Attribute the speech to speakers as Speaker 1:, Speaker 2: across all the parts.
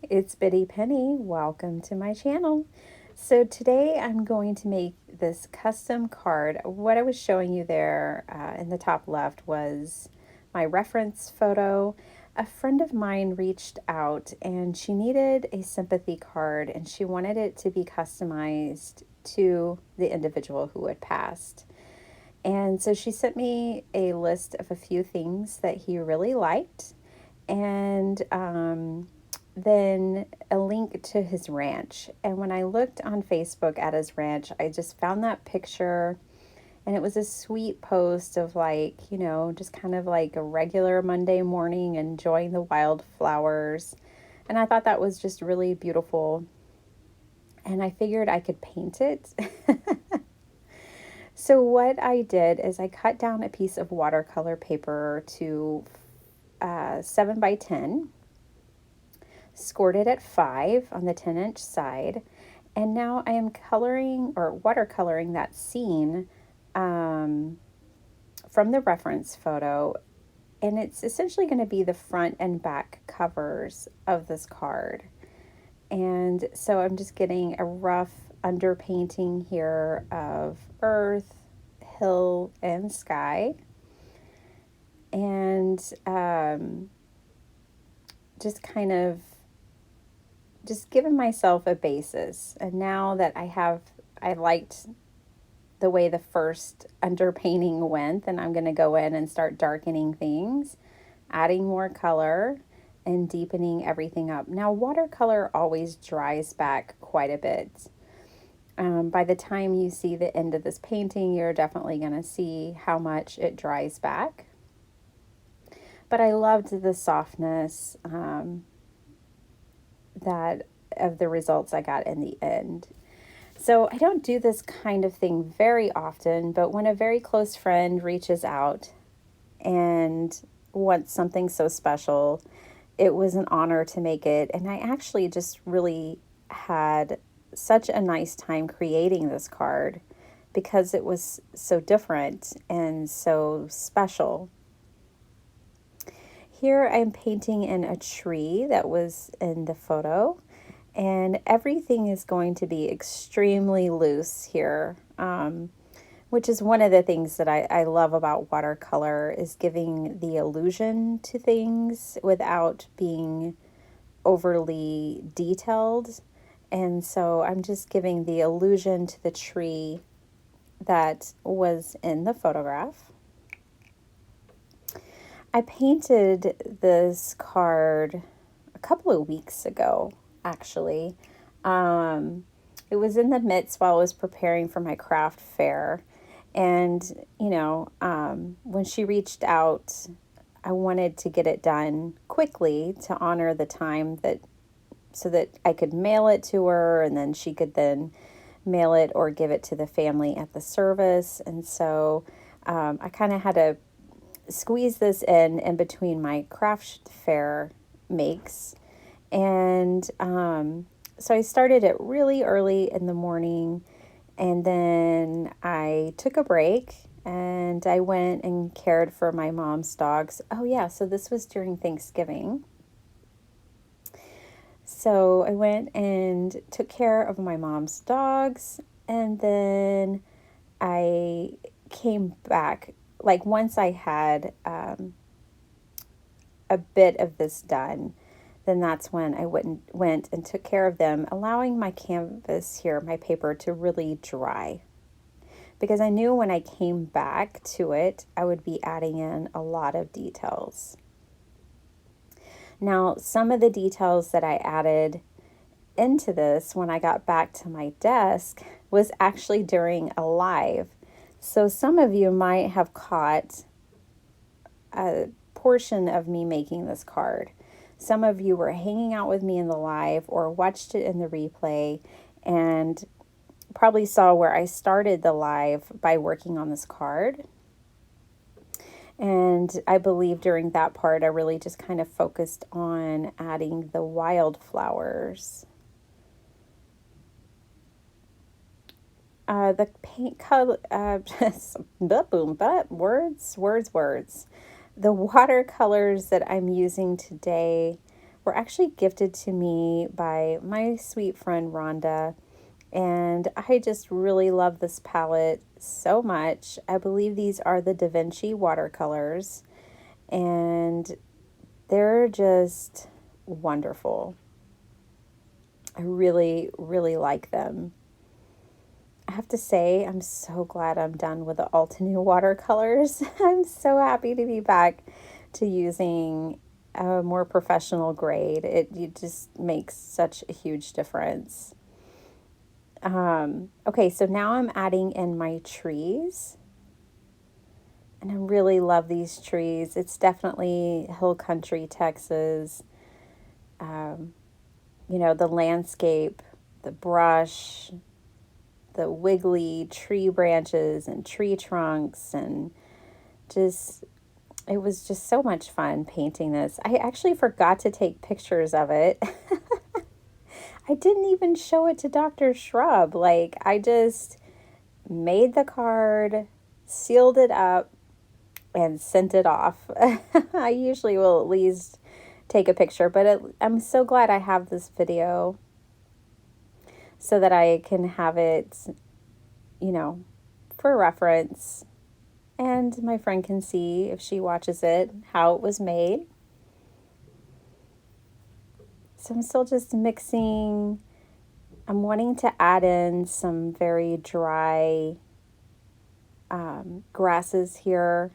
Speaker 1: it's Biddy Penny. Welcome to my channel. So today I'm going to make this custom card. What I was showing you there in the top left was my reference photo. A friend of mine reached out and she needed a sympathy card and she wanted it to be customized to the individual who had passed. And so she sent me a list of a few things that he really liked and then a link to his ranch. And when I looked on Facebook at his ranch, I just found that picture and it was a sweet post of just kind of like a regular Monday morning enjoying the wildflowers. And I thought that was just really beautiful. And I figured I could paint it. So what I did is I cut down a piece of watercolor paper to 7 by 10, scored it at 5 on the 10-inch side, and now I am coloring or watercoloring that scene from the reference photo, and it's essentially going to be the front and back covers of this card. And so I'm just getting a rough underpainting here of earth, hill, and sky. And just kind of just giving myself a basis. And now that I liked the way the first underpainting went, then I'm going to go in and start darkening things, adding more color, and deepening everything up. Now, watercolor always dries back quite a bit. By the time you see the end of this painting, you're definitely going to see how much it dries back. But I loved the softness that of the results I got in the end. So I don't do this kind of thing very often, but when a very close friend reaches out and wants something so special, it was an honor to make it. And I actually just really had such a nice time creating this card because it was so different and so special. Here I'm painting in a tree that was in the photo, and everything is going to be extremely loose here, which is one of the things that I love about watercolor, is giving the illusion to things without being overly detailed. And so I'm just giving the illusion to the tree that was in the photograph. I painted this card a couple of weeks ago, actually. It was in the midst while I was preparing for my craft fair. And, when she reached out, I wanted to get it done quickly to honor the time so that I could mail it to her, and then she could then mail it or give it to the family at the service. And so I kind of had to squeeze this in between my craft fair makes. And so I started it really early in the morning, and then I took a break and I went and cared for my mom's dogs. Oh yeah, so this was during Thanksgiving. So I went and took care of my mom's dogs, and then I came back. Like once I had a bit of this done, then that's when I went and took care of them, allowing my canvas here, my paper, to really dry. Because I knew when I came back to it, I would be adding in a lot of details. Now, some of the details that I added into this when I got back to my desk was actually during a live. So some of you might have caught a portion of me making this card. Some of you were hanging out with me in the live or watched it in the replay and probably saw where I started the live by working on this card. And I believe during that part, I really just kind of focused on adding the wildflowers. The paint color, words. The watercolors that I'm using today were actually gifted to me by my sweet friend Rhonda. And I just really love this palette so much. I believe these are the Da Vinci watercolors, and they're just wonderful. I really, really like them. I have to say, I'm so glad I'm done with the Altenew watercolors. I'm so happy to be back to using a more professional grade. It just makes such a huge difference. Okay, so now I'm adding in my trees. And I really love these trees. It's definitely hill country, Texas. Um, the landscape, the brush, the wiggly tree branches and tree trunks, and just, it was just so much fun painting this. I actually forgot to take pictures of it. I didn't even show it to Dr. Shrub. Like, I just made the card, sealed it up, and sent it off. I usually will at least take a picture, but I'm so glad I have this video so that I can have it, for reference. And my friend can see, if she watches it, how it was made. So I'm still just mixing. I'm wanting to add in some very dry grasses here.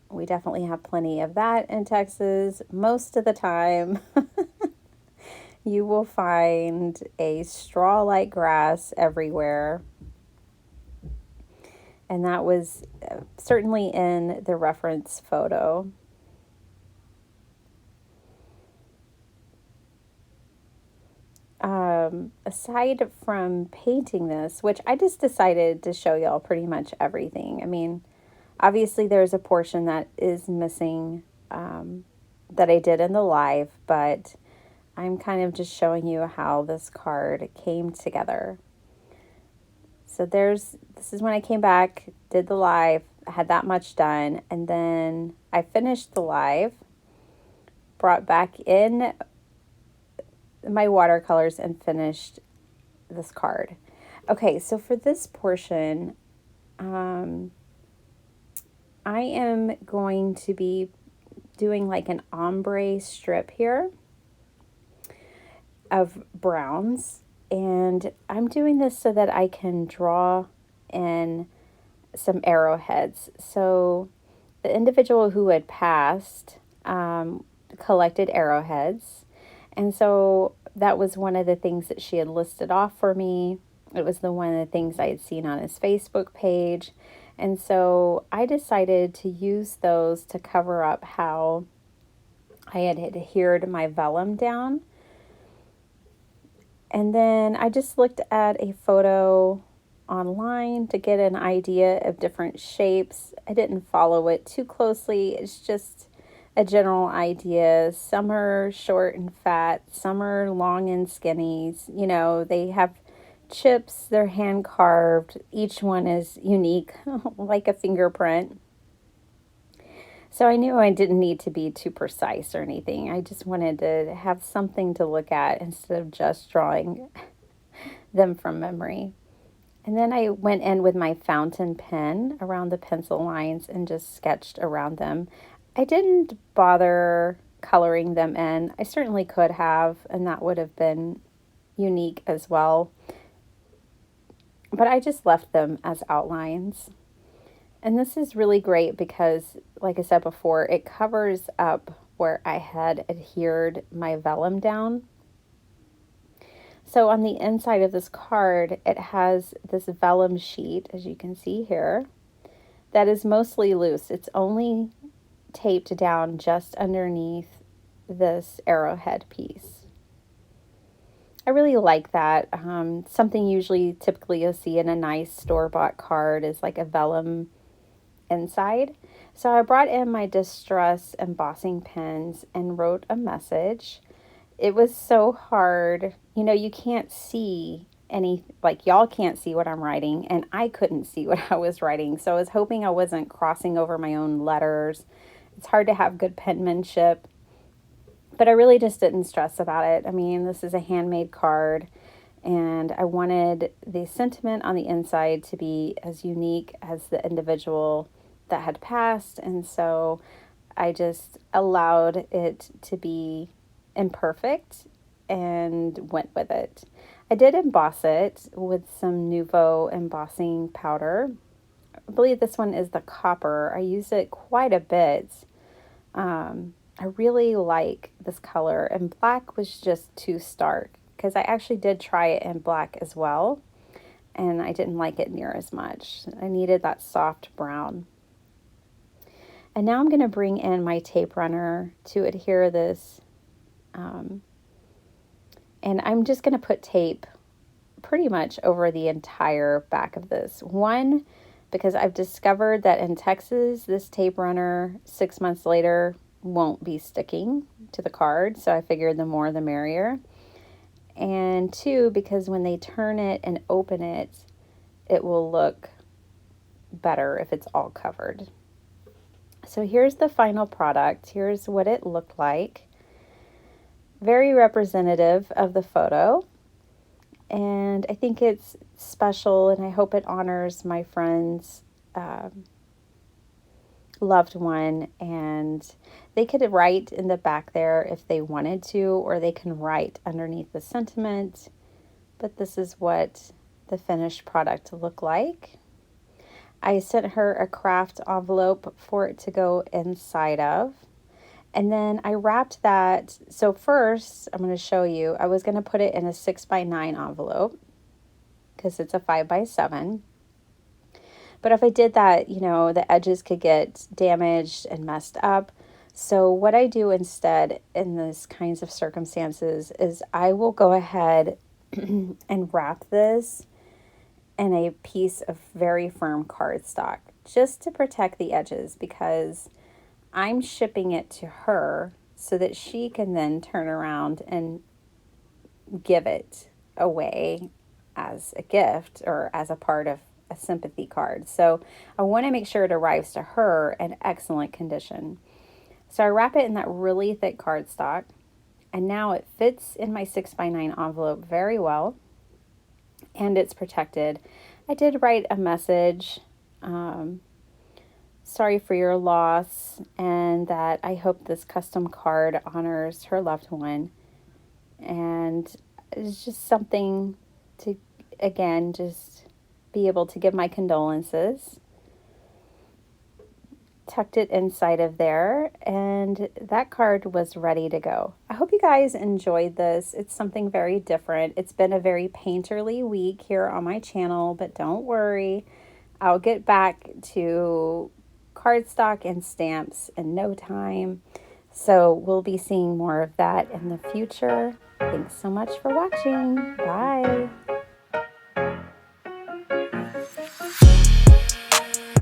Speaker 1: We definitely have plenty of that in Texas. Most of the time, you will find a straw-like grass everywhere. And that was certainly in the reference photo. Aside from painting this, which I just decided to show y'all pretty much everything. I mean, obviously there's a portion that is missing that I did in the live, but I'm kind of just showing you how this card came together. So this is when I came back, did the live, I had that much done, and then I finished the live, brought back in my watercolors and finished this card. Okay, so for this portion, I am going to be doing like an ombre strip here of browns, and I'm doing this so that I can draw in some arrowheads. So the individual who had passed collected arrowheads, and so that was one of the things that she had listed off for me. It was one of the things I had seen on his Facebook page. And so I decided to use those to cover up how I had adhered my vellum down. And then I just looked at a photo online to get an idea of different shapes. I didn't follow it too closely. It's just a general idea. Some are short and fat, some are long and skinny. They have chips, they're hand carved. Each one is unique, like a fingerprint. So I knew I didn't need to be too precise or anything. I just wanted to have something to look at instead of just drawing them from memory. And then I went in with my fountain pen around the pencil lines and just sketched around them. I didn't bother coloring them in. I certainly could have, and that would have been unique as well. But I just left them as outlines. And this is really great because, like I said before, it covers up where I had adhered my vellum down. So on the inside of this card, it has this vellum sheet, as you can see here, that is mostly loose. It's only taped down just underneath this arrowhead piece. I really like that. Something typically you'll see in a nice store-bought card is like a vellum inside. So I brought in my Distress embossing pens and wrote a message. It was so hard. You can't see y'all can't see what I'm writing, and I couldn't see what I was writing. So I was hoping I wasn't crossing over my own letters. It's hard to have good penmanship. But I really just didn't stress about it. I mean, this is a handmade card, and I wanted the sentiment on the inside to be as unique as the individual that had passed. And so I just allowed it to be imperfect and went with it. I did emboss it with some Nouveau embossing powder. I believe this one is the copper. I use it quite a bit. I really like this color, and black was just too stark because I actually did try it in black as well, and I didn't like it near as much. I needed that soft brown. And now I'm going to bring in my tape runner to adhere this, and I'm just going to put tape pretty much over the entire back of this. One, because I've discovered that in Texas, this tape runner 6 months later won't be sticking to the card, so I figured the more the merrier. And two, because when they turn it and open it, it will look better if it's all covered. So here's the final product. Here's what it looked like. Very representative of the photo. And I think it's special, and I hope it honors my friend's loved one. And they could write in the back there if they wanted to, or they can write underneath the sentiment. But this is what the finished product looked like. I sent her a craft envelope for it to go inside of. And then I wrapped that. So first, I'm going to show you, I was going to put it in a 6x9 envelope because it's a 5x7. But if I did that, you know, the edges could get damaged and messed up. So what I do instead in these kinds of circumstances is I will go ahead and wrap this in a piece of very firm cardstock just to protect the edges, because I'm shipping it to her so that she can then turn around and give it away as a gift or as a part of a sympathy card. So I want to make sure it arrives to her in excellent condition. So I wrap it in that really thick cardstock, and now it fits in my 6x9 envelope very well, and it's protected. I did write a message, sorry for your loss, and that I hope this custom card honors her loved one. And it's just something to, again, just be able to give my condolences. Tucked it inside of there, and that card was ready to go. I hope you guys enjoyed this. It's something very different. It's been a very painterly week here on my channel, but don't worry. I'll get back to cardstock and stamps in no time. So we'll be seeing more of that in the future. Thanks so much for watching. Bye.